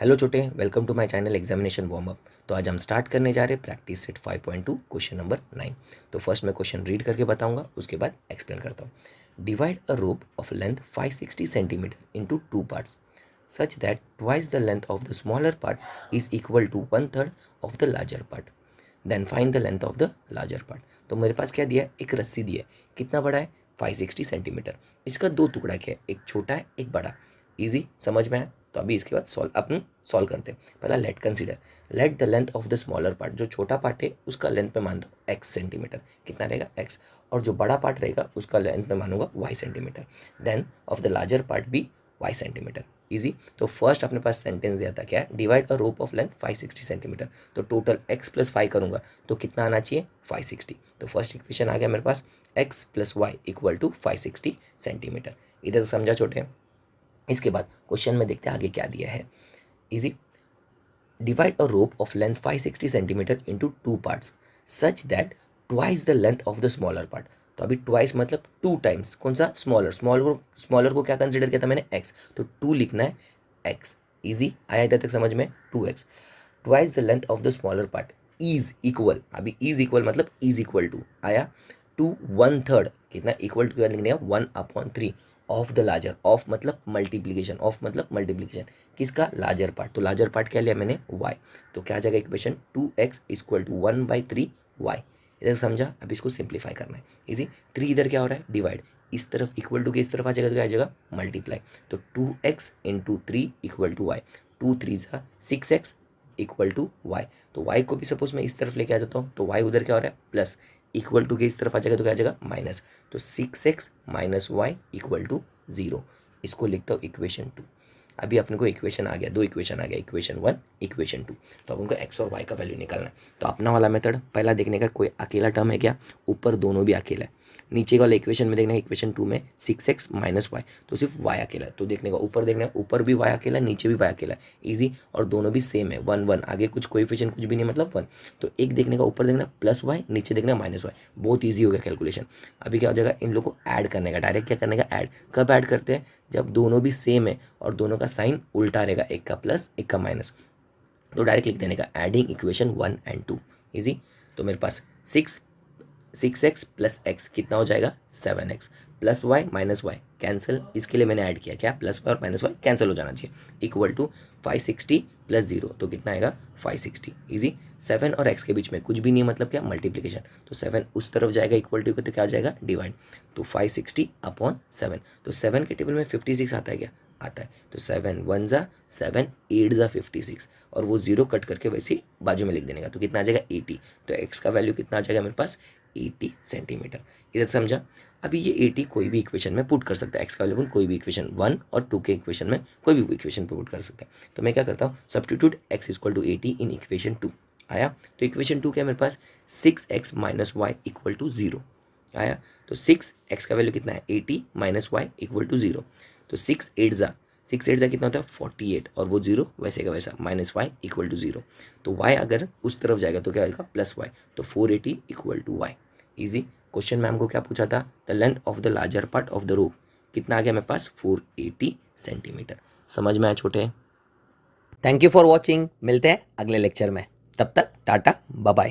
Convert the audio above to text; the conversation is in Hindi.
हेलो छोटे, welcome to my channel examination warm up. तो आज हम स्टार्ट करने जा रहे हैं प्रैक्टिस सेट 5.2 क्वेश्चन नंबर 9। तो फर्स्ट मैं क्वेश्चन रीड करके बताऊंगा, उसके बाद एक्सप्लेन करता हूँ। Divide a rope of length 560 centimetre into two parts such that twice the length of the smaller part is equal to one third of the larger part. Then find the length of the larger part. तो मेरे पास क्या दिया है, एक रस्सी दी है। कितना बड़ा है, 560 सेंटीमीटर। इसका दो टुकड़ा क्या है, एक छोटा है एक बड़ा। इजी समझ में आया। तो अभी इसके बाद सॉल्व करते हैं। पहला late consider, let the length of the smaller part, जो छोटा पार्ट है उसका लेंथ पे मान दो x सेंटीमीटर। कितना रहेगा x, और जो बड़ा पार्ट रहेगा उसका लेंथ पे मानूंगा y centimetre. Then of the larger part भी y सेंटीमीटर। इजी। तो फर्स्ट अपने पास सेंटेंस दिया था क्या है, divide a rope of length 560 centimetre. तो टोटल x प्लस 5 करूंगा तो कितना आना चाहिए, 560। तो फर्स्ट इक्वेशन आ गया मेरे पास, x plus y equal to 560 centimetre. इधर समझा छोटे। इसके बाद क्वेश्चन में देखते हैं आगे क्या दिया है। Easy. Divide a rope of length 560 centimetre into two parts such that twice the length of the smaller part. तो अभी ट्वाइस मतलब टू टाइम्स, कौन सा, स्मॉलर को क्या कंसिडर किया था मैंने, एक्स, तो टू लिखना है एक्स। इजी आया इधर तक समझ में, 2x। Twice the length of the smaller part is equal, अभी इज इक्वल मतलब इज इक्वल टू आया टू वन थर्ड। कितना, इक्वल टू लिखने का 1/3 ऑफ द लार्जर, ऑफ मतलब मल्टीप्लीकेशन, ऑफ मतलब मल्टीप्लीकेशन किसका, लार्जर पार्ट। तो लार्जर पार्ट क्या लिया मैंने, y। तो क्या आ जाएगा equation, 2x equal to 1/3 y। इधर समझा। अब इसको सिंप्लीफाई करना है। इजी। 3 इधर क्या हो रहा है, डिवाइड, इस तरफ इक्वल टू के इस तरफ आ जाएगा तो क्या आ जाएगा, मल्टीप्लाई। तो 2x into 3 equal to y. 2 3 6x equal to y. तो y को भी सपोज मैं इस तरफ लेके आ जाता हूँ तो y उधर क्या हो रहा है, प्लस, इक्वल टू के इस तरफ आ जाएगा तो क्या आ जाएगा, माइनस। तो 6x minus y equal to 0। इसको लिखता हूँ इक्वेशन 2। अभी अपने को इक्वेशन आ गया, दो इक्वेशन आ गया, इक्वेशन 1 इक्वेशन 2। तो अब उनको x और y का वैल्यू निकालना है। तो अपना वाला मेथड पहला देखने का, कोई अकेला टर्म है क्या, ऊपर दोनों भी अकेला है। नीचे वाले इक्वेशन में देखना है, इक्वेशन 2 में 6x माइनस वाई, तो सिर्फ y अकेला है। तो देखने का ऊपर देखना है, ऊपर भी y अकेला है नीचे भी y अकेला है। ईजी। और दोनों भी सेम है, 1 1, आगे कुछ कोएफिशिएंट कुछ भी नहीं मतलब 1। तो एक देखने का, ऊपर देखना प्लस वाई, नीचे देखना माइनस वाई। बहुत ईजी हो गया कैलकुलेशन। अभी क्या हो जाएगा, इन लोगों को ऐड करने का, डायरेक्ट क्या करने का, ऐड। कब ऐड करते हैं, जब दोनों भी सेम है और दोनों का साइन उल्टा रहेगा, एक का प्लस एक का माइनस। तो डायरेक्ट लिख देने का, एडिंग इक्वेशन 1 एंड 2। इजी। तो मेरे पास 6x प्लस एक्स कितना हो जाएगा, 7x plus y minus y cancel. इसके लिए मैंने ऐड किया क्या, प्लस वाई और माइनस वाई कैंसिल हो जाना चाहिए, इक्वल टू 560 प्लस 0। तो कितना आएगा, 560। इजी। 7 और x के बीच में कुछ भी नहीं है मतलब क्या, मल्टीप्लीकेशन। तो 7 उस तरफ जाएगा, इक्वल टू तो क्या आ जाएगा, डिवाइड। तो 560 अपॉन 7। तो 7 के टेबल में 56 आता है क्या, आता है। तो 7 1 ज़ा 7, 8 ज़ा 56, और वो 0 कट करके वैसे ही बाजू में लिख देने का। तो कितना आ जाएगा, 80। तो x का वैल्यू कितना आ जाएगा मेरे पास, 80 सेंटीमीटर। इधर समझा। अभी ये 80 कोई भी इक्वेशन में पुट कर सकता है, एक्स का वैल्यू कोई भी इक्वेशन 1 और 2 के इक्वेशन में कोई भी इक्वेशन पे पुट कर सकते हैं। तो मैं क्या करता हूँ, substitute x equal to 80 in equation 2 आया। तो इक्वेशन 2 क्या है मेरे पास, 6x minus y equal to 0 आया। तो 6x का वैल्यू कितना है, 80 माइनस वाई इक्वल टू 0। तो 6 8 कितना होता है, 48, और वो 0 वैसे का वैसा, माइनस वाई इक्वल टू 0। तो y अगर उस तरफ जाएगा तो क्या आएगा, प्लस वाई। तो 480 equal to y. Easy. Question में हमको क्या पूछा था, the length of the larger part of the rope कितना आ गया मेरे पास, 480 सेंटीमीटर। समझ में आया छोटे। थैंक यू फॉर वॉचिंग, मिलते हैं अगले लेक्चर में, तब तक टाटा बाय बाय।